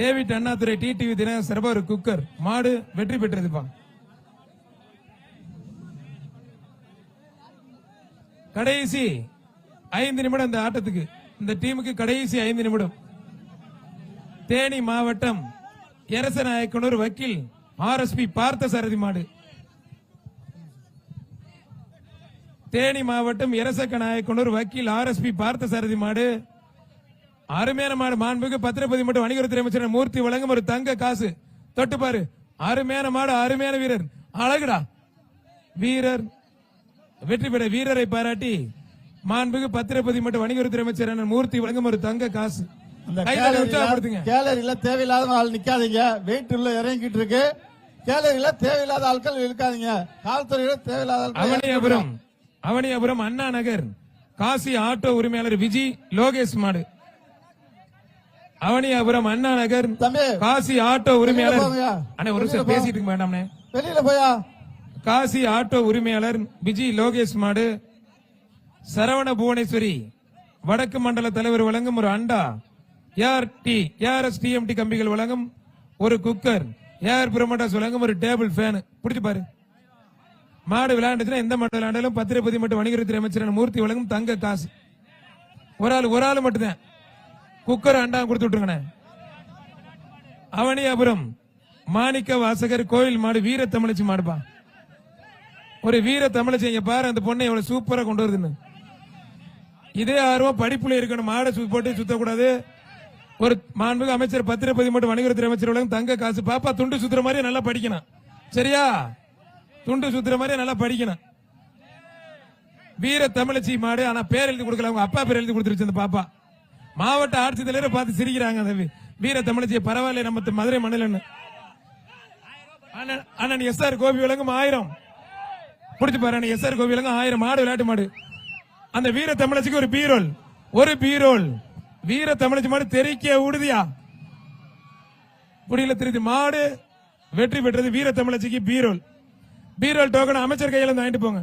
David Annadurai TTV Dinakaran சார்பா ஒரு cooker மாடு வெற்றி பெற்றதுப்பா. கடைசி 5 நிமிடம் இந்த ஆட்டத்துக்கு, இந்த டீமுக்கு கடைசி 5 நிமிடம். தேனி மாவட்டம் எரசநாயக்கனூர் வக்கீல் RSP பார்த்த சாரதி மாடு. தேனி மாவட்டம் எரசநாயக்கனூர் வக்கீல் RSP பார்த்த சாரதி மாடு. அருமையான மாடு. மாண்புக்கு பத்திரப்பதி மற்றும் வணிகத்துறை அமைச்சர் மூர்த்தி வழங்கும் ஒரு தங்க காசு. தொட்டு பாரு. அருமையான மாடு, அருமையான வீரர். அழகுடா வீரர். வெற்றி பெற வீரரை பாராட்டி மாண்புக்கு பத்திரப்பதி மற்றும் வணிகத்துறை அமைச்சர் மூர்த்தி வழங்கும் ஒரு தங்க காசு. கேலரியில தேவையில்லாத ஆள் நிக்காதீங்க. வெயிட் உள்ள இறங்கிட்டு இருக்கு. கேலரியில தேவையில்லாத ஆட்கள் இருக்காதீங்க. காவல்துறையில தேவையில்லாத அவனியாபுரம் அண்ணா நகர் காசி ஆட்டோ உரிமையாளர் விஜி லோகேஷ் மாடு. அவனியாபுரம் அண்ணா நகர் காசி ஆட்டோ உரிமையாளர் ஒரு நிமிஷம் பேசிட்டு இருக்க வேண்டாம்னே, வெளியில போயா. காசி ஆட்டோ உரிமையாளர் விஜி லோகேஷ் மாடு. சரவண புவனேஸ்வரி வடக்கு மண்டல தலைவர் வழங்கும் ஒரு அண்டா. ARS-TMT கம்பிகள் வழங்கும் ஒரு குக்கர். ஏஆர் பிரமோட்டர்ஸ் வழங்கும் ஒரு டேபிள் ஃபேன். பிடிச்சு பாரு. மாடு விளையாண்டுச்சுன்னா எந்த மாடு விளையாண்டாலும் பத்திரப்பதி மற்றும் வணிகத்துறை அமைச்சர் மூர்த்தி வழங்கும் தங்க காசு. ஒரு ஆள் மட்டும்தான் குக்கர் அண்டா கொடுத்து விட்டுருங்க. அவனியாபுரம் மாணிக்க வாசகர் கோயில் மாடு வீர தமிழச்சி மாடுப்பா. ஒரு வீர தமிழச்சி. இங்க பாரு அந்த பொண்ணை எவ்வளவு சூப்பரா கொண்டு வருதுன்னு. இதே ஆர்வம் படிப்புல இருக்கணும். மாடை போட்டு சுத்தக்கூடாது. ஒரு மாண்புமிகு அமைச்சர் பத்திரப்பதி மற்றும் வணிகத்துறை அமைச்சர் தங்க காசு. பாப்பா துண்டு சுத்துற மாதிரியே நல்லா படிக்கணும். சரியா? துண்டு சுத்துற மாதிரியே நல்லா படிக்கணும். வீர தமிழச்சி மாடு. ஆனா பேர் எழுதி கொடுக்கல, அவங்க அப்பா பேர் எழுதி கொடுத்துருச்சு அந்த பாப்பா. மாவட்ட ஆட்சித்தலைவரை பார்த்து சிரிக்கிறாங்க. வீர தமிழச்சி பரவாயில்ல நம்ம மதுரை மண்டலம். அண்ணன் SR கோபி விலங்கும் 1000 பிடிச்சு பாரு. SR கோபி விலங்கும் 1000 மாடு விளையாட்டு மாடு. அந்த வீர தமிழச்சிக்கு ஒரு பீரோல் வீர தமிழச்சி மாடு தெரிக்க ஊடுதியா புரியல. திருத்தி மாடு வெற்றி பெற்றது. வீர தமிழச்சிக்கு பீரோல் டோக்கன் அமைச்சர் கையில இருந்து வாங்கிட்டு போங்க.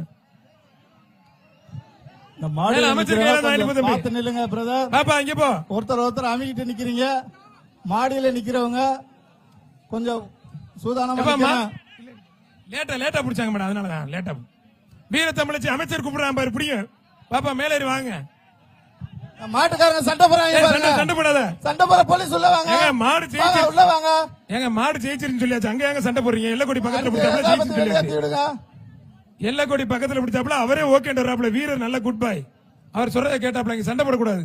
அமைச்சர் கையில இருந்து வாங்கிட்டு நில்லுங்க பிரதர். பாப்பா இங்க போ. ஒருத்தர் அமைக்கிட்டு நிக்கிறீங்க. மாடியில நிக்கிறவங்க கொஞ்சம் சூதானமா. லேட்டா பிடிச்சாங்க மேடம், அதனாலதான் லேட்டா. வீர தமிழச்சி அமைச்சர் கூப்பிடுறான் பாரு. பிடிங்க பாப்பா, மேலேறி வாங்க. மாட்டுக்காரங்க சண்டை போறாங்க. சண்டை போடாத. சண்டை போற போலீஸ் உள்ள வாங்க. மாடு ஜெயிச்சு உள்ள வாங்க. ஏங்க மாடு ஜெயிச்சிருன்னு சொல்லியாச்சு. அங்க ஏங்க சண்டை போடுறீங்க? எல்லக்கோடி பக்கத்துல பிடிச்சாப்ல. எல்லக்கோடி பக்கத்துல பிடிச்சாப்ல அவரே ஓகேன்றாப்ல. வீரர் நல்ல குட் பாய். அவர் சொல்றதை கேட்டாப்ல. இங்க சண்டை போடக்கூடாது.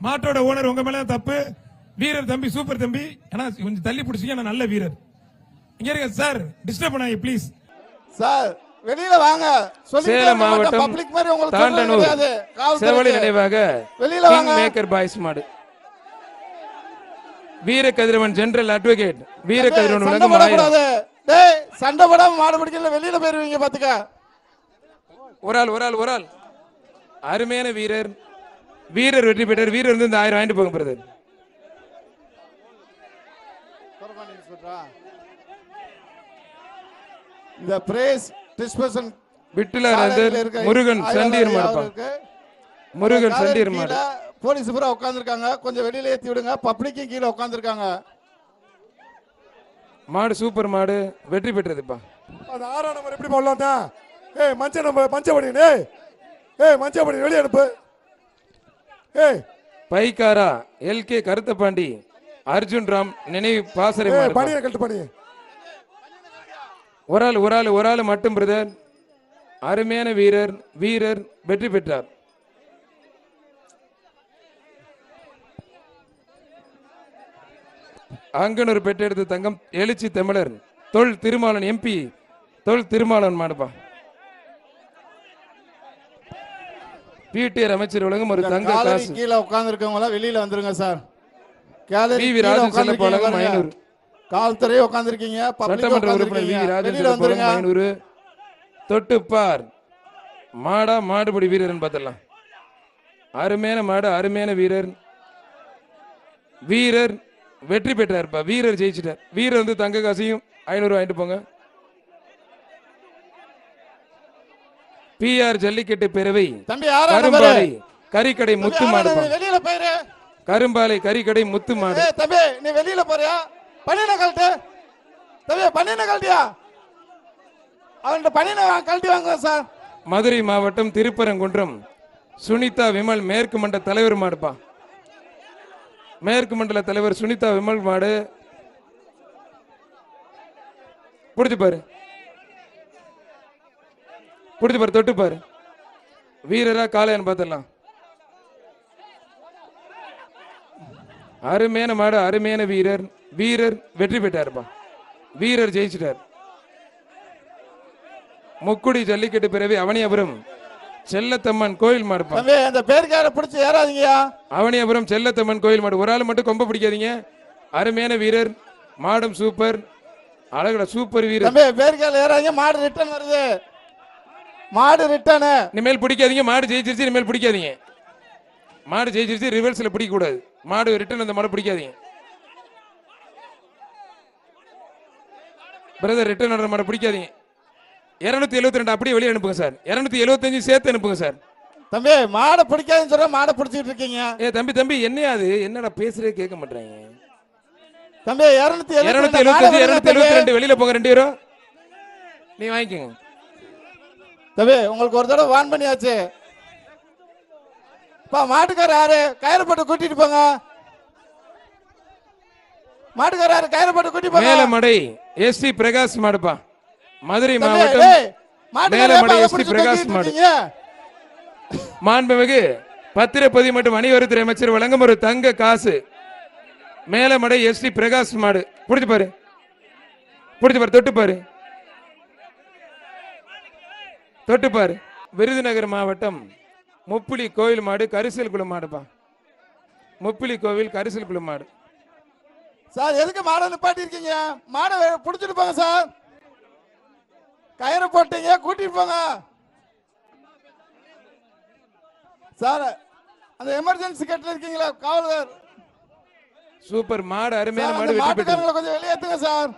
மாட்டோட ஓனர் உங்க மேல தப்பு. வீரர் தம்பி சூப்பர் தம்பி. ஏன்னா கொஞ்சம் தள்ளி பிடிச்சிங்க. நல்ல வீரர். இங்க இருக்க சார். டிஸ்டர்ப் பண்ணாங்க ப்ளீஸ் சார். வெளியில வாங்க. சேலம் மாவட்டம் தாண்டனூர் செவளி நினைவாக கிங் மேக்கர் பாய்ஸ் மாடு. வீர கதிரவன் ஜெனரல் அட்வொகேட் வீர கதிரவன் வழங்கும் 1000. டேய் சண்டை போடாம மாடு பிடிக்கல. வெளியில போயிருவீங்க பாத்துக்க. ஒரு ஆள் அருமையான வீரர் வெற்றி பெற்றார். வீரர் வந்து இந்த 1000 வாங்கிட்டு போங்க பிரதர். இந்த பிரேஸ் டிஸ்பர்சன் விட்டுலாரந்தர் முருகன் சண்டீர் மாடுப்பா. முருகன் சண்டீர் மாடு. போலீஸ் பூரா உட்கார்ந்திருக்காங்க. கொஞ்சம் வெளியில ஏத்தி விடுங்க. பப்ளிக்கும் கீழே உட்கார்ந்திருக்காங்க. மாடு சூப்பர் மாடு வெற்றி பெற்றதுப்பா. அந்த 6ஆம் நம்பர் எப்படி போடலாம்டா? மஞ்ச நம்பர் மஞ்சப்படி. மஞ்சப்படி வெளியே அனுப்பு. பைக்காரா LK கருத்தபாண்டி அர்ஜுன் ராம் நினைவு பாசறை மாடு. பணியை கழட்டு பணி. ஒரு ஆள் மட்டும் பிரதர். அருமையான வீரர் வெற்றி பெற்றார். அங்கனூர் பெற்றெடுத்த தங்கம் எழுச்சி தமிழர் தொல் திருமாவளவன் MP தொல் திருமாவளவன் மாடுப்பா. PTR அமைச்சர் வழங்கும் ஒரு தங்க காசு. கீழே உட்கார்ந்து இருக்கவங்க வெளியில வந்துருங்க சார். PV ராஜன் செல்லப்ப வழங்கும் 500. காவல்துறை உட்கார்ந்திருக்கீங்க. சட்டமன்ற உறுப்பினர் PV ராஜன் செல்லப்ப வழங்கும் 500. தொட்டுப்பார் மாடா மாடுபடி வீரர்னு பார்த்தலாம். அருமையான மாடு, அருமையான வீரர் வெற்றி பெற்றார்ப்பா. வீரர் ஜெயிச்சிட்டார். வீரர் வந்து தங்க காசையும் 500 வாங்கிட்டு போங்க. PR ஜல்லிக்கட்டு பேரவை கரும்பாடி கறிக்கடை முத்து மாடு. கரும்பாலை கறிக்கடை முத்து மாடு. ஏய் தம்பி நீ வெளியில போறியா? பனியனை கழட்டு தம்பி, பனியனை கழட்டியா? அவன்கிட்ட பனியனை கழட்டி வாங்க சார். மதுரை மாவட்டம் திருப்பரங்குன்றம் சுனிதா விமல் மேற்கு மண்டல தலைவர் மாடுப்பா. மேற்கு மண்டல தலைவர் சுனிதா விமல் மாடு. புடிச்சு பாரு, புடிச்சு பாரு, தொட்டு பாரு. வீரரா காளையான்னு பார்த்துடலாம். அருமையான மாடு, அருமையான வீரர். வீரர் வெற்றி பெற்றாருப்பா. வீரர் ஜெயிச்சிட்டார். முக்குடி ஜல்லிக்கட்டு பிறவி அவனியாபுரம் செல்லத்தம்மன் கோயில் மாடுப்பா. தம்பி அந்த பேருக்கார பிடிச்சி ஏறாதீங்கயா. அவனியாபுரம் செல்லத்தம்மன் கோயில் மாடு. ஒரு ஆள் மட்டும் கொம்ப பிடிக்காதீங்க. அருமையான வீரர், மாடும் சூப்பர், அழகுல சூப்பர் வீரர். தம்பி பேருக்கால ஏறாதீங்க, மாடு ரிட்டர்ன் வருது. மாடு ரிட்டர்ன். இனிமேல் பிடிக்காதீங்க. மாடு ஜெயிச்சிருச்சு, இனிமேல் பிடிக்காதீங்க. மாடு ஜெயிச்சிருச்சு, ரிவர்ஸ்ல பிடிக்க கூடாது. மாடு ரிட்டர்ன் அந்த மாடு பிடிக்காதீங்க. பிரதர் ரிட்டர்ன் ஆடுற மாடு பிடிக்காதீங்க. 272 அப்படியே வெளியே அனுப்புங்க சார். 275 சேர்த்து அனுப்புங்க சார். தம்பி மாடை பிடிக்காதுன்னு சொல்ற, மாடை பிடிச்சிட்டு இருக்கீங்க. தம்பி தம்பி என்னையா அது? என்னடா பேசுறே கேட்க மாட்டேங்க. தம்பி 275 272 வெளியில போங்க. 2 பேரும் நீ வாங்கிக்கோங்க. தம்பி உங்களுக்கு ஒரு தடவை வான் பண்ணியாச்சு. மாட்டுக்கார யாரு? கயிறு போட்டு கூட்டிட்டு போங்க. மாட்டுக்கார யாரு? கயிறு போட்டு கூட்டி போங்க. மேலமடை எஸ்டி பிரகாஷ் மாடுப்பா. மதுரை மாவட்டம் மேலமடை எஸ்டி பிரகாஷ் மாடு. மாண்புமிகு பத்திரப்பதிவு மற்றும் வணிகவரித்துறை அமைச்சர் வழங்கும் ஒரு தங்க காசு. மேலமடை எஸ்டி பிரகாஷ் மாடு. புடிச்சு பாரு, புடிச்சு பாரு, தொட்டு பாரு, தொட்டு பாரு. விருதுநகர் மாவட்டம் முப்புளி கோவில் மாடு, கரிசல் குளம் மாடுப்பா. முப்புளி கோவில் கரிசல் குளம் மாடு. சார் எதுக்கு மாடை நிப்பாட்டி இருக்கீங்க? மாடை புடிச்சிட்டு போங்க சார். கயிறு போட்டீங்க, கூட்டிட்டு போங்க சார். அந்த எமர்ஜென்சி கட்டில இருக்கீங்களா காவலர்? சூப்பர் மாடு, அருமையான சார், மாடு. அந்த வெற்றி பெற்றது. மாட்டுக்காரங்களை கொஞ்சம் வெளியேத்துங்க சார்.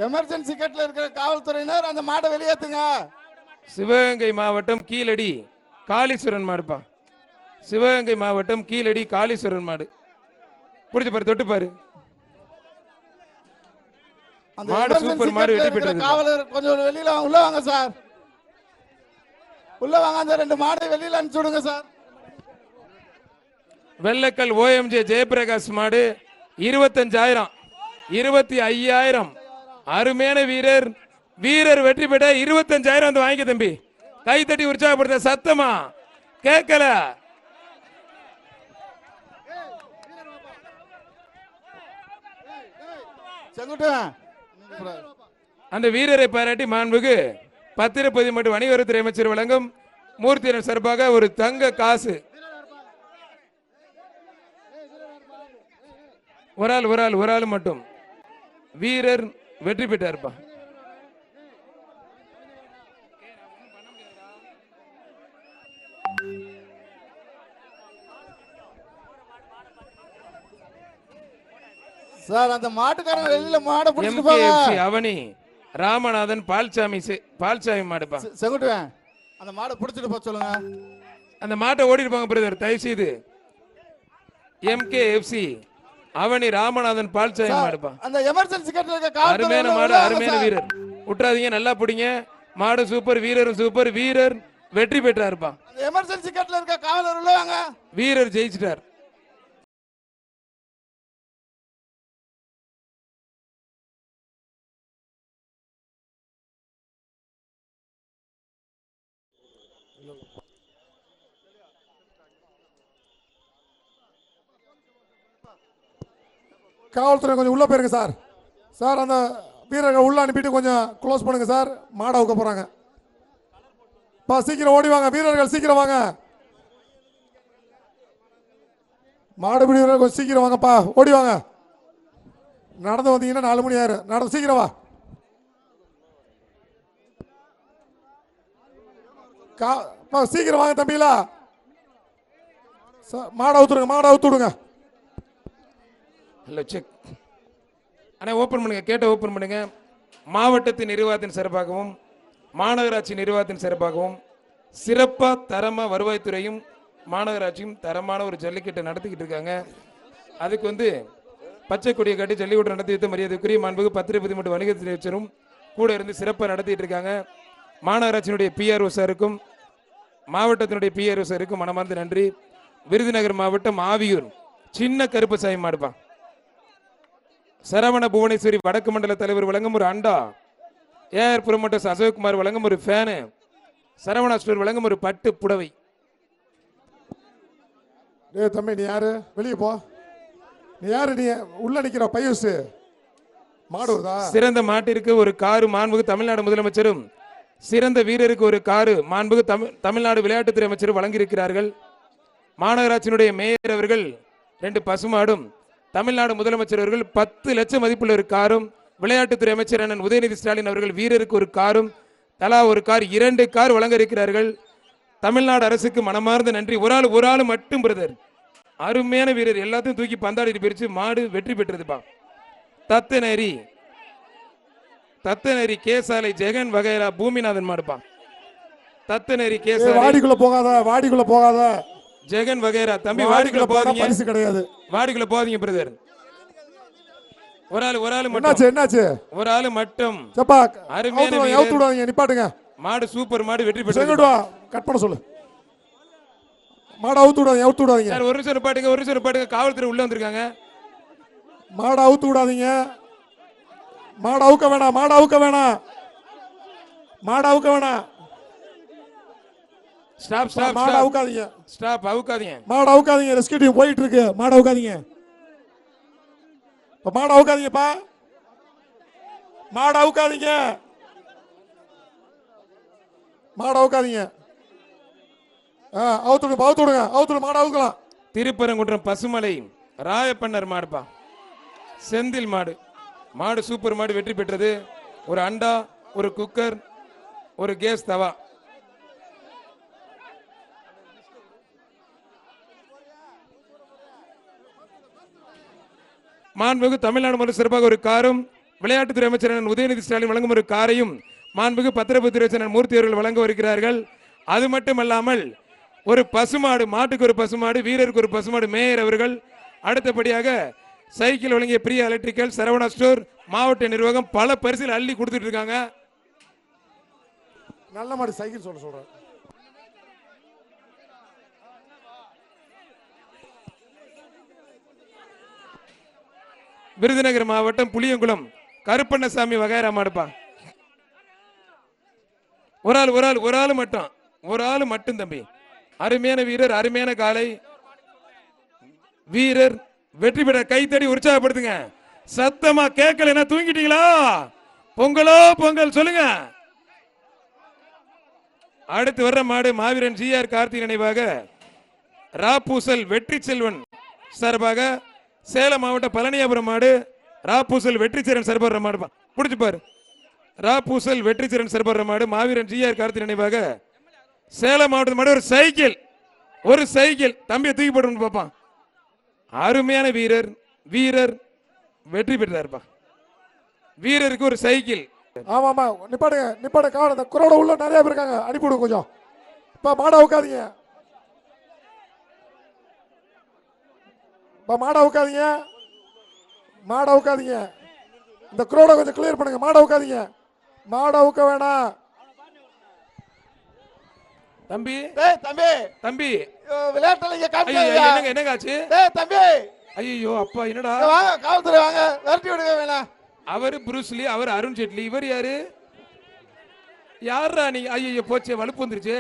எமர்ஜென்சி கட்டில இருக்கிற காவல்துறையினர் அந்த மாடை வெளியேத்துங்க. சிவகங்கை மாவட்டம் கீழடி காளீஸ்வரன் மாடுப்பா. சிவகங்கை மாவட்டம் கீழடி காளீஸ்வரன் மாடு. புடிச்சு பாரு, தொட்டு பாரு. அந்த மாடு emergency சூப்பர் மாடு, கட்டில வெற்றி இருக்கிற பெற்றது. காவலர் கொஞ்சம் வெளியில வாங்க, உள்ள வாங்க சார். உள்ள வாங்க. அந்த 2 மாடை வெளியில அனுப்பிச்சு விடுங்க சார். வெள்ளக்கல் ஓஎம்ஜே ஜெயபிரகாஷ் மாடு 25,000 25,000. அருமையான வீரர். வீரர் வெற்றி பெற்ற 25,000 வந்து வாங்கிக்க தம்பி. கை தட்டி உற்சாகப்படுத்த சத்தமா கேட்கல. செங்குட்டுவன் அந்த வீரரை பாராட்டி மாண்புக்கு பத்திரப்பதிவு மற்றும் வணிகவரித்துறை அமைச்சர் வழங்கும் மூர்த்தியினர் சார்பாக ஒரு தங்க காசு. ஒரு ஆள் மட்டும். வீரர் வெற்றி பெற்றார்ப்பா. சார் அந்த மாட்டுக்காரங்க வெளியில மாடை பிடிச்சிட்டு போங்க. MKFC அவனி ராமநாதன் பால்சாமி மாடுப்பா. செங்குட்டுவன் அந்த மாடை பிடிச்சிட்டு போக சொல்லுங்க. அந்த மாட்டை ஓடிட்டு போங்க பிரதர், தயவு செய்து. MKFC அவனி ராமநாதன் பால்சாமி மாடுப்பா. அந்த எமர்ஜென்சி கட்டில இருக்க காவல்துறை அருமையான மாடு, அருமையான வீரர். விட்டுறாதீங்க, நல்லா பிடிங்க. மாடு சூப்பர், வீரரும் சூப்பர். வீரர் வெற்றி பெற்றாருப்பா. அந்த எமர்ஜென்சி கட்டில இருக்க காவலர் உள்ள வாங்க. வீரர் ஜெயிச்சிட்டார். காவல்துறை கொஞ்சம் உள்ள போயிருங்க சார். சார் அந்த வீரர்கள் உள்ள அனுப்பிட்டு கொஞ்சம் க்ளோஸ் பண்ணுங்க சார். மாடை அவுக்க போறாங்க. சீக்கிரம் ஓடி வாங்க வீரர்கள், சீக்கிரம் வாங்க. மாடுபிடி வீரர்கள் கொஞ்சம் சீக்கிரம் வாங்கப்பா, ஓடி வாங்க. நடந்து வந்தீங்கன்னா 4 மணி ஆயிரும். நடந்து சீக்கிரம் வா. சீக்கிரம் வாங்க தம்பிங்களா. மாடை அவுத்துடுங்க, மாடை அவுத்து விடுங்க. Hello check. ஆனால் ஓப்பன் பண்ணுங்க, கேட்ட ஓப்பன் பண்ணுங்க. மாவட்டத்தின் நிர்வாகத்தின் சிறப்பாகவும் மாநகராட்சி நிர்வாகத்தின் சிறப்பாகவும் சிறப்பாக தரமாக வருவாய்த்துறையும் மாநகராட்சியும் தரமான ஒரு ஜல்லிக்கட்டை நடத்திக்கிட்டு இருக்காங்க. அதுக்கு வந்து பச்சை கொடியை காட்டி ஜல்லிக்கட்டு நடத்தி வைத்த மரியாதைக்குரிய மாண்புக்கு பத்திரிகை மற்றும் வணிகத்துறை அமைச்சரும் கூட இருந்து சிறப்பாக நடத்திட்டு இருக்காங்க. மாநகராட்சியினுடைய பிஆர்ஓ சாருக்கும் மாவட்டத்தினுடைய பிஆர்ஓ சாருக்கும் மனமார்ந்த நன்றி. விருதுநகர் மாவட்டம் ஆவியூர் சின்ன கருப்பசாமி மாடுப்பான். சரவண புவனேஸ்வரி வடக்கு மண்டல தலைவர் வழங்கும் ஒரு அண்டா, ஏஆர் புரமோட்டர்ஸ் அசோக்குமார் வழங்கும் ஒரு ஃபேனு, சரவணா ஸ்டோர் வழங்கும் ஒரு பட்டு புடவை. டேய் தம்பி, நீ யாரு? வெளியே போ. நீ யாரு? நீ உள்ள நிக்கிற பையூஸ் மாடு வருதா? சிறந்த மாட்டிற்கு ஒரு காரு மாண்புக்கு தமிழ்நாடு முதலமைச்சரும், சிறந்த வீரருக்கு ஒரு காரு மாண்புக்கு தமிழ்நாடு விளையாட்டுத்துறை அமைச்சரும் வழங்கியிருக்கிறார்கள். மாநகராட்சியினுடைய மேயர் அவர்கள் 2 பசுமாடும், தமிழ்நாடு முதலமைச்சர் அவர்கள் 10 லட்சம் மதிப்புள்ள ஒரு காரும், விளையாட்டுத்துறை அமைச்சர் அண்ணன் உதயநிதி ஸ்டாலின் அவர்கள் வீரருக்கு ஒரு காரும், தலா ஒரு கார் 2 கார் வழங்க இருக்கிறார்கள். தமிழ்நாடு அரசுக்கு மனமார்ந்த நன்றி. ஒரு ஆள் மட்டும் பிரதர், அருமையான வீரர், எல்லாத்தையும் தூக்கி பந்தாடி பிரிச்சு மாடு வெற்றி பெற்றதுப்பா. தத்தநேரி கேசாலை ஜெகன் வகைரா பூமிநாதன் மாடுப்பா. தத்தநேரி கேசாலை வாடிக்குள்ள போகாத ஜெகன் வகைரா. தம்பி வாடிக்குள்ள போகாதீங்க, பரிசு கிடையாது. வாடிக்குள்ள போகாதீங்க பிரதர். ஒரு ஆளு என்னாச்சு? ஒரு ஆளு மட்டும் சப்பா அருமையான அவுத்து விடாதீங்க, நிப்பாட்டுங்க. மாடு சூப்பர் மாடு வெற்றி பெற்றது. செங்கடா கட் பண்ண சொல்லு. மாடு அவுத்து விடாதீங்க. சார் ஒரு நிமிஷம் நிப்பாட்டுங்க. காவல்துறை உள்ள வந்திருக்காங்க. மாடு அவுத்து விடாதீங்க. மாடு அவுக்க வேணாம். ஸ்டாப் மாடு அவுக்காதீங்க. மாடு அவுக்காதீங்க. ரெஸ்கியூ டீம் போயிட்டு இருக்கு. மாடு அவுக்காதீங்க. மாடு அவுக்காதீங்கப்பா. மாடு அவுக்காதீங்க. அவுத்துடுங்க. மாடு அவுக்கலாம். திருப்பரங்குன்றம் பசுமலை ராயப்பண்ணர் மாடுப்பா. செந்தில் மாடு சூப்பர் மாடு வெற்றி பெற்றது. ஒரு அண்டா, ஒரு குக்கர், ஒரு கேஸ் தவா. மாண்புமிகு தமிழ்நாடு முதல் சிறப்பாக ஒரு காரும், விளையாட்டுத்துறை அமைச்சர் உதயநிதி ஸ்டாலின் வழங்கும் ஒரு காரையும் மாண்புமிகு பத்திரப்பதிவுத்துறை அமைச்சர் மூர்த்தி அவர்கள் வழங்க வருகிறார்கள். அது மட்டுமல்லாமல் ஒரு பசுமாடு, மாட்டுக்கு ஒரு பசுமாடு, வீரருக்கு ஒரு பசுமாடு மேயர் அவர்கள். அடுத்தபடியாக சைக்கிள் வழங்கிய பிரியா எலக்ட்ரிக்கல், சரவணா ஸ்டோர் மாவட்ட நிர்வாகம் பல பரிசில் அள்ளி கொடுத்துட்டு இருக்காங்க. நல்ல மாடு சைக்கிள் சொல்றேன். விருதுநகர் மாவட்டம் புளியங்குளம் கருப்பண்ணசாமி வகைரா மாடுப்பா. ஒரு ஆள் மட்டும் தம்பி. அருமையான வீரர், அருமையான காலை வீரர் வெற்றி பெற கைத்தடி உற்சாகப்படுத்துங்க. சத்தமா கேட்கல, தூங்கிட்டீங்களா? பொங்கல் சொல்லுங்க. அடுத்து வர்ற மாடு மாவீரன் ஜிஆர் கார்த்திக் நினைவாக ராப்பூசல் வெற்றி செல்வன் சார்பாக சேலம் மாவட்ட பழனியாபுரம் மாடு. ராப்பூசல் வெற்றிச்சரன் சர்பர் மாடு புடிச்சு பாரு. ராப்பூசல் வெற்றிச்சரன் சர்பர் மாடு மாவீரன் ஜிஆர் கார்த்திக் நினைவாக சேலம் மாவட்ட மாடு. ஒரு சைக்கிள் தம்பியை தூக்கி போட்டு பார்ப்பான். அருமையான வீரர் வெற்றி பெற்றாருப்பா. வீரருக்கு ஒரு சைக்கிள். ஆமா நிப்பாடுங்க காவல். இந்த குரோட உள்ள நிறைய பேர் இருக்காங்க, அனுப்பிவிடுங்க கொஞ்சம். இப்ப மாடை உட்காதீங்க. மாடை உட்காதீங்க. இந்த குரோட கொஞ்சம் கிளியர் பண்ணுங்க. மாடை உட்காதீங்க. மாடை உட்க வேணாம். தம்பி விளையாட்டுல என்னங்க ஆச்சு? தம்பி ஐயோ அப்பா, என்னடா? வாங்க, காவல்துறை வாங்க, விரட்டி விடுங்க. வேணாம், அவர் புரூஸ்லி, அவர் அருண் ஜேட்லி, இவர் யாரா நீங்க? ஐயோ போச்சே, வலுப்பு வந்துருச்சு.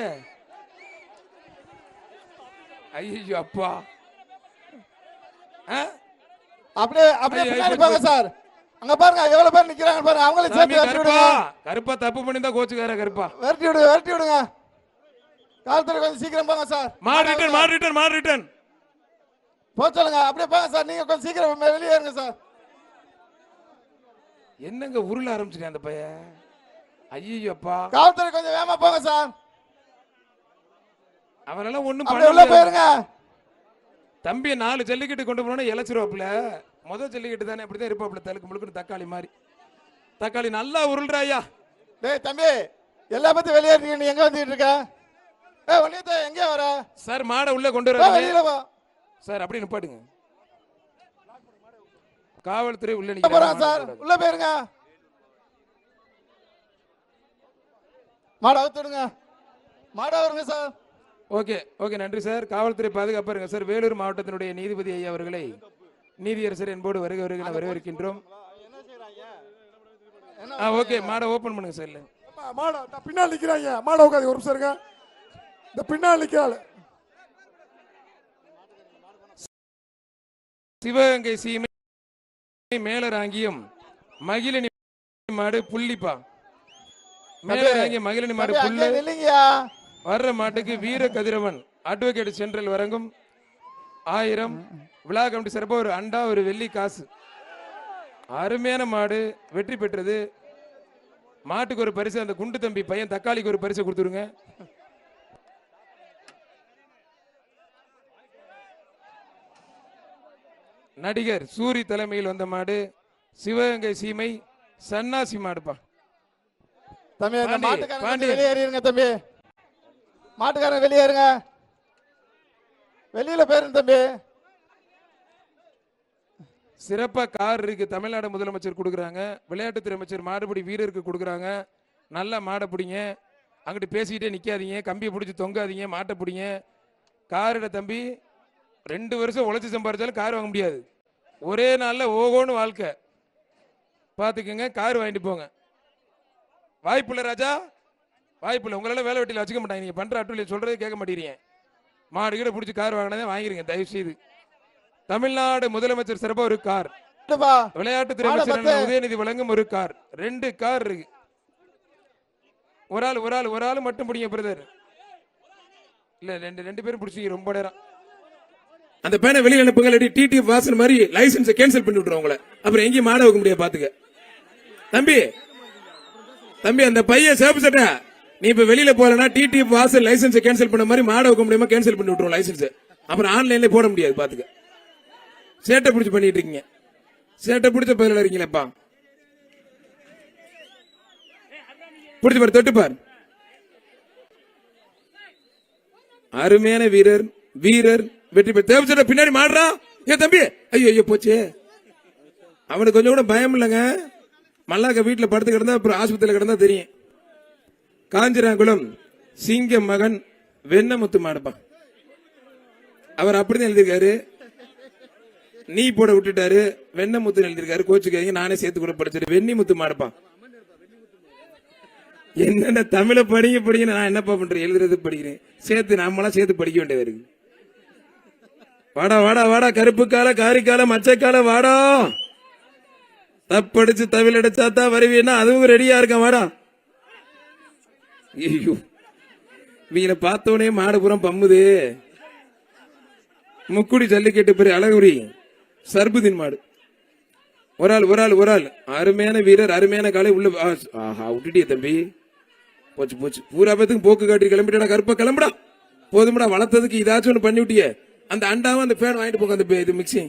ஐயோ அப்பா. அப்படியே பின்னாடி போங்க சார். அங்க பாருங்க எவ்வளவு பேர் நிக்கிறாங்க பாருங்க. அவங்களே சேர்த்து விரட்டி விடுங்க. கருப்பா தப்பு பண்ணிருந்தா கோச்சுக்கார கருப்பா. விரட்டி விடுங்க. காவல்துறை கொஞ்சம் சீக்கிரம் போங்க சார். மாடு ரிட்டர்ன் போ சொல்லுங்க. அப்படியே போங்க சார். நீங்க கொஞ்சம் சீக்கிரம் வெளியே இருங்க சார். என்னங்க உருள ஆரம்பிச்சிட்டேன் அந்த பையன். ஐயோ அப்பா. காவல்துறை கொஞ்சம் வேகமா போங்க சார். அவனால ஒண்ணும் பண்ண உள்ள போயிருங்க. தம்பி 4 ஜல்லிக்கட்டு கொண்டு போனா இளைச்சிருவாப்புல. முதல் ஜல்லிக்கட்டு தானே, அப்படிதான் இருப்பாப்புல. தலுக்கு முழுக்கு தக்காளி மாதிரி. தக்காளி நல்லா உருள்றாயா. டேய் தம்பி, எல்லா பத்தி வெளியேறீங்க. நீ எங்க வந்துட்டு இருக்க? வள்ளியத்தை எங்க வர? சார் மாடை உள்ள கொண்டு வெளியில வர வா. சார். அப்படி நிப்பாட்டுங்க. காவல்துறை உள்ள போறான் சார், உள்ள போயிருங்க. மாட அவுத்துடுங்க, மாட வருங்க சார். ஓகே ஓகே, நன்றி சார். காவல்துறை பாதுகாப்பா இருங்க சார். வேலூர் மாவட்டத்தினுடைய நீதிபதி ஐயா அவர்களை நீதியரசர் என்போடு வருக வருக வரவேற்கின்றோம். ஓகே, மாடை ஓபன் பண்ணுங்க சார். இல்ல மாடா பின்னால் நிக்கிறாங்க, மாட உட்காந்து ஒரு நிமிஷம் இருங்க. இந்த பின்னால் நிக்கிறாள் சிவகங்கை சீமை மேலராங்கியம் மகிழினி மாடு புள்ளிப்பா. மேலராங்கியம் மகிழினி மாடு புல்லு. இல்லைங்கயா, வர்ற மாட்டுக்கு வீர கதிரவன் அட்வொகேட் சென்ட்ரல் வழங்கும் 1000 விழா கமிட்டி சிறப்பாக ஒரு அண்டா ஒரு வெள்ளி காசு. அருமையான மாடு வெற்றி பெற்றது. மாட்டுக்கு ஒரு பரிசு, அந்த குண்டு தம்பி பையன் தக்காளிக்கு ஒரு பரிசு கொடுத்துருங்க. நடிகர் சூரி தலைமையில் வந்த மாடு சிவகங்கை சீமை சன்னாசி மாடுப்பா. தம்பி அந்த பாண்டி, மாட்டுக்காரங்க பாண்டி. வெளியேறிருங்க தம்பி, மாட்டுக்காரங்க வெளியேறுங்க, வெளியில போயிருங்க தம்பி. சிறப்பா கார் இருக்கு. தமிழ்நாடு முதலமைச்சர் கொடுக்குறாங்க, விளையாட்டுத்துறை அமைச்சர் மாடுபிடி வீரருக்கு கொடுக்குறாங்க. நல்லா மாடை பிடிங்க, அங்கிட்டு பேசிக்கிட்டே நிக்காதீங்க, கம்பியை பிடிச்சி தொங்காதீங்க, மாட்டை பிடிங்க. காரிட தம்பி 2 வருஷம் உழைச்சி சம்பாதிச்சாலும் கார் வாங்க முடியாது. ஒரே நாள்ல ஓகோன்னு வாழ்க்கை பார்த்துக்குங்க. கார் வாங்கிட்டு போங்க. வாய்ப்புள்ள ராஜா, வாய்ப்புள்ள. உங்களால வேலை வெட்டியில் வச்சுக்க மாட்டாங்க. நீங்க பண்ற அட்டுலியை சொல்றதே கேட்க மாட்டேங்கிறீங்க. மாடு கிட்ட பிடிச்சி கார் வாங்கினதே வாங்கிருங்க தயவு செய்து. தமிழ்நாடு முதலமைச்சர் சிறப்பாக ஒரு கார், விளையாட்டுத்துறை அமைச்சர் உதயநிதி வழங்கும் ஒரு கார், 2 கார் இருக்கு. ஒரு ஆள் மட்டும் பிடிங்க பிரதர். இல்ல ரெண்டு பேரும் பிடிச்சிங்க ரொம்ப நேரம். அந்த பேனை வெளியில அனுப்புங்க, இல்லாட்டி டிடிஎஃப் வாசன் மாதிரி லைசன்ஸை கேன்சல் பண்ணி விட்டுரும் உங்களை. அப்புறம் எங்கேயும் மாட வைக்க முடியாது பாத்துக்க. தம்பி அந்த பையன் சேப்பு சட்டை, நீ இப்ப வெளியில போறனா டிடிஎஃப் வாசல் லைசன்ஸை கேன்சல் பண்ண மாதிரி மாட வைக்க முடியுமா? கேன்சல் பண்ணி விட்டுரும் லைசன்ஸ். அப்புறம் ஆன்லைன்ல போட முடியாது பாத்துக்க. சேட்டை பிடிச்சி பண்ணிட்டு இருக்கீங்க, சேட்டை பிடிச்ச பயில இருக்கீங்களப்பா. பிடிச்சு பாரு, தொட்டு பாரு. அருமையான வீரர் வெற்றி பெற்ற தேவச்சட பின்னாடி மாடுறா. ஏன் தம்பி, ஐயோ போச்சு. அவனுக்கு கொஞ்சம் கூட பயம் இல்லைங்க. மல்லாக்க வீட்டுல படுத்து கிடந்தா அப்புறம் ஆஸ்பத்திரியில கிடந்தா தெரியும். காஞ்சிராங்குளம் சிங்கம் மகன் வெண்ணமுத்து மாடுப்பா. அவர் அப்படிதான் எழுதியிருக்காரு, நீ போட விட்டுட்டாரு. வெண்ணமுத்து எழுதியிருக்காரு, கோச்சுக்காதீங்க. நானே சேர்த்து கூட படிச்சிரு. வெண்ணிமுத்து மாடுப்பா. என்னென்ன தமிழை படிங்க நான் என்னப்பா பண்றேன்? எழுதுறது படிக்கிறேன், சேர்த்து நம்மளாம் சேர்த்து படிக்க வேண்டியது இருக்கு. வாடா கருப்பு கால காரிக்கால மச்சக்கால வாடா. தப்படிச்சு தவில் அடிச்சா தான் வருவீன்னா அதுவும் ரெடியா இருக்க. வாடா. ஐயோ, இவங்களை பார்த்தோன்னே மாடுபுறம் பம்முது. முக்குடி ஜல்லிக்கட்டு பெரிய அழகுரி சர்புதீன் மாடு. ஒரு ஆள் அருமையான வீரர், அருமையான காலை உள்ள. ஆஹா, விட்டுட்டிய தம்பி, போச்சு. பூரா பேத்துக்கு போக்கு காட்டி கிளம்பிட்டா. கருப்பா கிளம்புடா, போதும்டா. வளர்த்ததுக்கு இதாச்சும் ஒண்ணு பண்ணி விட்டிய. அந்த அண்டாவும் அந்த பேன் வாங்கிட்டு போங்க. அந்த இது மிக்சி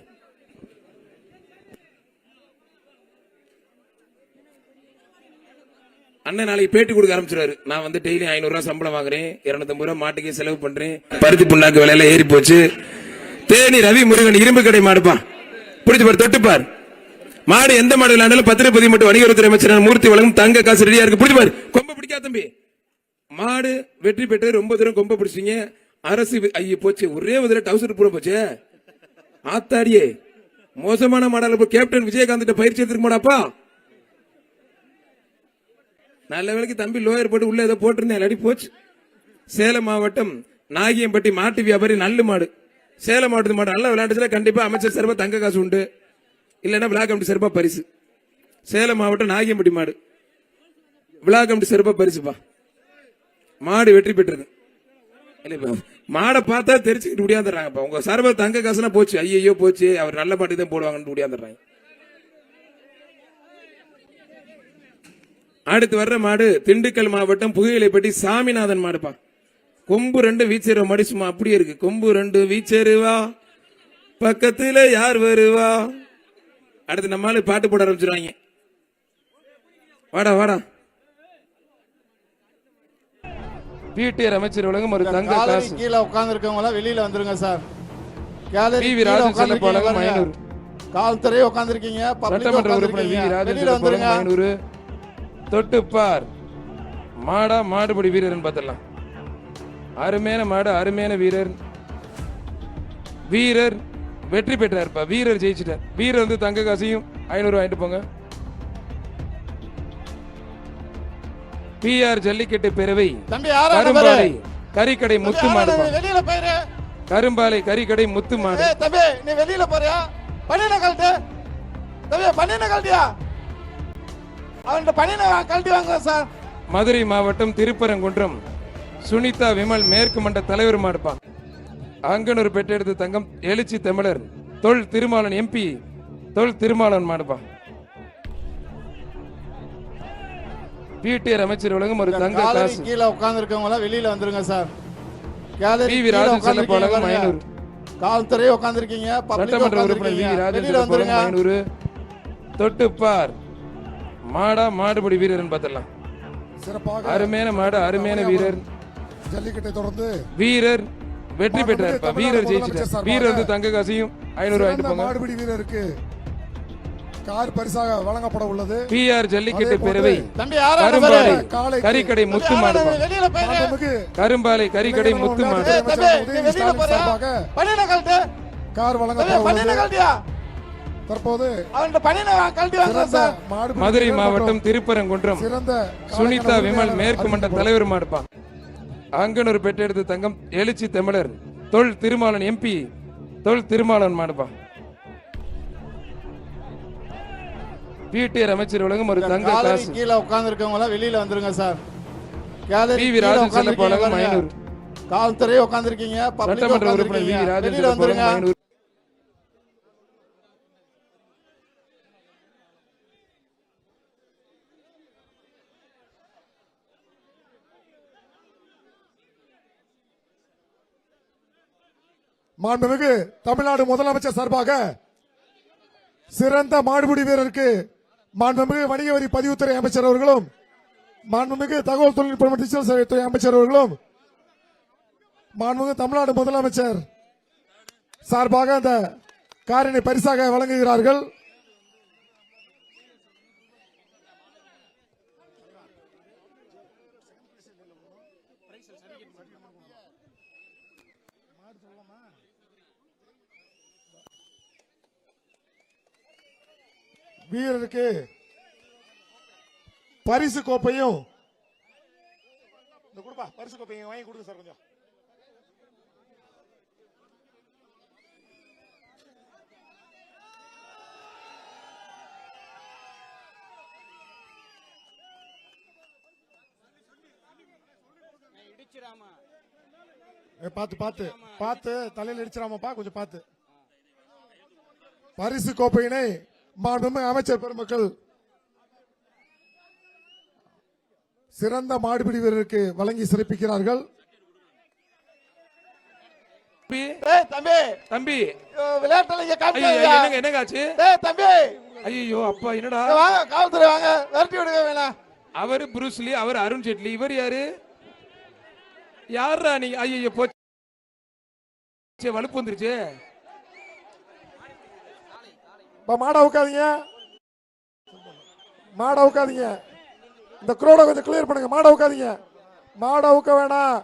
அண்ணன் நாளைக்கு பேட்டி கொடுக்க ஆரம்பிச்சிருவாரு. நான் வந்து டெய்லி 500 ரூபாய் சம்பளம் வாங்குறேன், 250 ரூபாய் மாட்டுக்கே செலவு பண்றேன், பருத்தி புண்ணாக்கு விலையில ஏறி போச்சு. தேனி ரவி முருகன் இரும்பு கடை மாடுப்பா. பிடிச்சு பாரு, தொட்டுப்பார். மாடு எந்த மாடு விளையாண்டாலும் 10 ரூபாய் மட்டும் வணிகத்துறை அமைச்சர் மூர்த்தி வழங்கும் தங்க காசு ரெடியா இருக்கு. பிடிச்சு பாரு. கொம்ப பிடிக்காத தம்பி. மாடு வெற்றி பெற்று ரொம்ப தூரம் கொம்ப பிடிச்சிங்க. அரசு ஐயோ போச்சு, ஒரே ஒரு டவுசர் பூரா போச்சு. ஆத்தாடியே, மோசமான மாடல கேப்டன் விஜயகாந்த் பயிற்சி எடுத்துக்க மாடாப்பா. நல்ல வேலைக்கு தம்பி லோயர் போட்டு உள்ள ஏதோ போட்டிருந்தேன், இல்லாட்டி போச்சு. சேலம் மாவட்டம் நாகியம்பட்டி மாட்டு வியாபாரி நல்ல மாடு. சேலம் மாவட்டத்து மாடு நல்லா விளையாட்டுல கண்டிப்பா அமைச்சர் சார்பா தங்க காசு உண்டு, இல்லைன்னா விழா கமிட்டி சார்பா பரிசு. சேலம் மாவட்டம் நாகியம்பட்டி மாடு விழா கமிட்டி சார்பா பரிசுப்பா. மாடு வெற்றி பெற்றது. மாடை பார்த்தா தெரிச்சுக்கிட்டு முடியாந்துறாங்கப்பா. உங்க சார்பா தங்க காசுனா போச்சு. ஐயோ போச்சு, அவர் நல்ல மாட்டு தான் போடுவாங்கன்னு முடியாந்துறாங்க. அடுத்து வர்ற மாடு திண்டுக்கல் மாவட்டம் புகையிலைப்பட்டி சாமிநாதன் மாடுப்பா. கொம்பு 2 வீச்சேருவா மாடு, சும்மா அப்படியே இருக்கு. கொம்பு 2 வீச்சேருவா, பக்கத்துல யார் வருவா. அடுத்து நம்மளால பாட்டு போட ஆரம்பிச்சிருவாங்க. வாடா பிடிஆர் அமைச்சர் வழங்கும் ஒரு தங்க கேலரி காசு. கீழே உட்கார்ந்து இருக்கவங்க எல்லாம் வெளியில வந்துருங்க சார். Gallery we. கீழே ராஜன் உட்கார்ந்திருக்கீங்க செல்லப்பாளையம் பாருங்க. 500. காவல்துறை உட்கார்ந்திருக்கீங்க, பப்ளிக் சட்டமன்ற உறுப்பினர் வி. உட்கார்ந்திருக்கீங்க, ராஜன் வெளியில வந்துருங்க. செல்லப்பாளையம் 500. தொட்டுப்பார் மாடா மாடுபிடி வீரர்னு பார்த்தலாம். அருமையான மாடு, அருமையான வீரர். வீரர் வெற்றி பெற்றார்ப்பா. வீரர் ஜெயிச்சிட்டார். வீரர் வந்து தங்க காசையும் 500 வாங்கிட்டு போங்க. பிஆர் ஜல்லிக்கட்டு பேரவை தம்பி யாரா கரும்பாலை கறிக்கடை முத்து மாடு. வெளியில போயிரு. கரும்பாலை கறிக்கடை முத்து மாடு. ஏய் தம்பி நீ வெளியில போறியா? பனியன கழட்டு. தம்பி பனியன கழட்டியா? அவன்கிட்ட பனியன கழட்டி வாங்க சார். மதுரை மாவட்டம் திருப்பரங்குன்றம் சுனிதா விமல் மேற்கு மண்ட தலைவர் மாடுப்பா. அங்கனூர் பெற்றெடுத்து தங்கம் எழுச்சி தமிழர் தொல் திருமாவளவன் எம்பி தொல் திருமாவளவன் மாடுப்பா. பிடிஆர் அமைச்சர் வழங்கும் ஒரு தங்க கேலரி காசு. கீழே உட்கார்ந்து இருக்கவங்க எல்லாம் வெளியில வந்துருங்க சார். Gallery we. கீழே ராஜன் உட்கார்ந்திருக்கீங்க செல்லப்பாளையம் பாருங்க. 500. காவல்துறை உட்கார்ந்திருக்கீங்க, பப்ளிக் சட்டமன்ற உறுப்பினர் வி. உட்கார்ந்திருக்கீங்க, ராஜன் வெளியில வந்துருங்க. செல்லப்பாளையம் 500. தொட்டுப்பார் மாடா மாடுபிடி வீரர்னு பார்த்தலாம். சிறப்பாக அருமையான மாடு, அருமையான வீரர். ஜல்லிக்கட்டை தொடர்ந்து வீரர் வெற்றி பெற்றார்ப்பா. வீரர் ஜெயிச்சிட்டார். வீரர் வந்து தங்க காசையும் 500 வாங்கிட்டு சிறந்த போங்க. மாடுபிடி வீரருக்கு கார் பரிசாக வழங்கப்பட உள்ளது. பிஆர் ஜல்லிக்கட்டு பேரவை தம்பி யாரா கரும்பாலை காளைக்கு கறிக்கடை முத்து மாடு. வெளியில போயிரு. மாண்புமிகு கரும்பாலை கறிக்கடை முத்து மாடு. ஏய் தம்பி நீ உதயநிதி வெளியில ஸ்டாலின் போறியா? சார்பாக பனியன கழட்டு. கார் தம்பி வழங்கப்பட பனியன உள்ளது. கழட்டியா? தற்போது அவன்கிட்ட பனியன கழட்டி வாங்க சிறந்த சார். மாடுபிடி மதுரை வீரர் மாவட்டம் மற்றும் திருப்பரங்குன்றம் சிறந்த சுனிதா காளைக்கான விமல் உரிமையாளர் மேற்கு மண்ட அறிவிக்கப்படும். தலைவர் மாடுப்பா. அங்கனூர் பெற்றெடுத்து தங்கம் எழுச்சி தமிழர் தொல் திருமாவளவன் எம்பி தொல் திருமாவளவன் மாடுப்பா. பிடிஆர் அமைச்சர் வழங்கும் ஒரு தங்க கேலரி காசு. கீழே உட்கார்ந்து இருக்கவங்க எல்லாம் வெளியில வந்துருங்க சார். Gallery we. கீழே ராஜன் உட்கார்ந்திருக்கீங்க செல்லப்பாளையம் பாருங்க. 500. காவல்துறை உட்கார்ந்திருக்கீங்க, பப்ளிக் சட்டமன்ற உறுப்பினர் வி. உட்கார்ந்திருக்கீங்க, ராஜன் வெளியில வந்துருங்க. செல்லப்பாளையம் 500. மாண்புமிகு தமிழ்நாடு முதலமைச்சர் சார்பாக சிறந்த மாடுபிடி வீரருக்கு மாண்புமிகு வணிக வரி பதிவுத்துறை அமைச்சர் அவர்களும் மாண்புமிகு தகவல் தொழில்நுட்ப மற்றும் டிஜிட்டல் சேவைத்துறை அமைச்சர் அவர்களும் மாண்புமிகு தமிழ்நாடு முதலமைச்சர் சார்பாக அந்த காரினை பரிசாக வழங்குகிறார்கள். வீரருக்கு பரிசு கோப்பையும் பரிசு கோப்பையும் வாங்கி கொடுங்க சார். கொஞ்சம் பார்த்து பார்த்து பார்த்து தலையில் இடிச்சிடாமப்பா, கொஞ்சம் பார்த்து. பரிசு கோப்பையினை மாண்புமிகு அமைச்சர் பெருமக்கள் சிறந்த மாடுபிடி வீரருக்கு வழங்கி சிறப்பிக்கிறார்கள். ஏய் தம்பி தம்பி விளையாட்டுல இங்க ஐயோ, காமிக்காதீங்க. என்னங்க என்னங்க ஆச்சு? ஏய் தம்பி ஐயோ அப்பா என்னடா? இங்க வாங்க, காவல்துறை வாங்க, விரட்டி விடுங்க வேணாம். அவர் புரூஸ்லி, அவர் அருண் ஜேட்லி, இவர் யாரு? யாரா நீ? ஐயோ போச்சு, வலுப்பு வந்துருச்சு. மாடை உட்காதீங்க, மாடை உட்காதீங்க. இந்த குரோட கொஞ்சம் கிளியர் பண்ணுங்க. மாடை உட்காதீங்க, மாடை உட்க வேணாம்.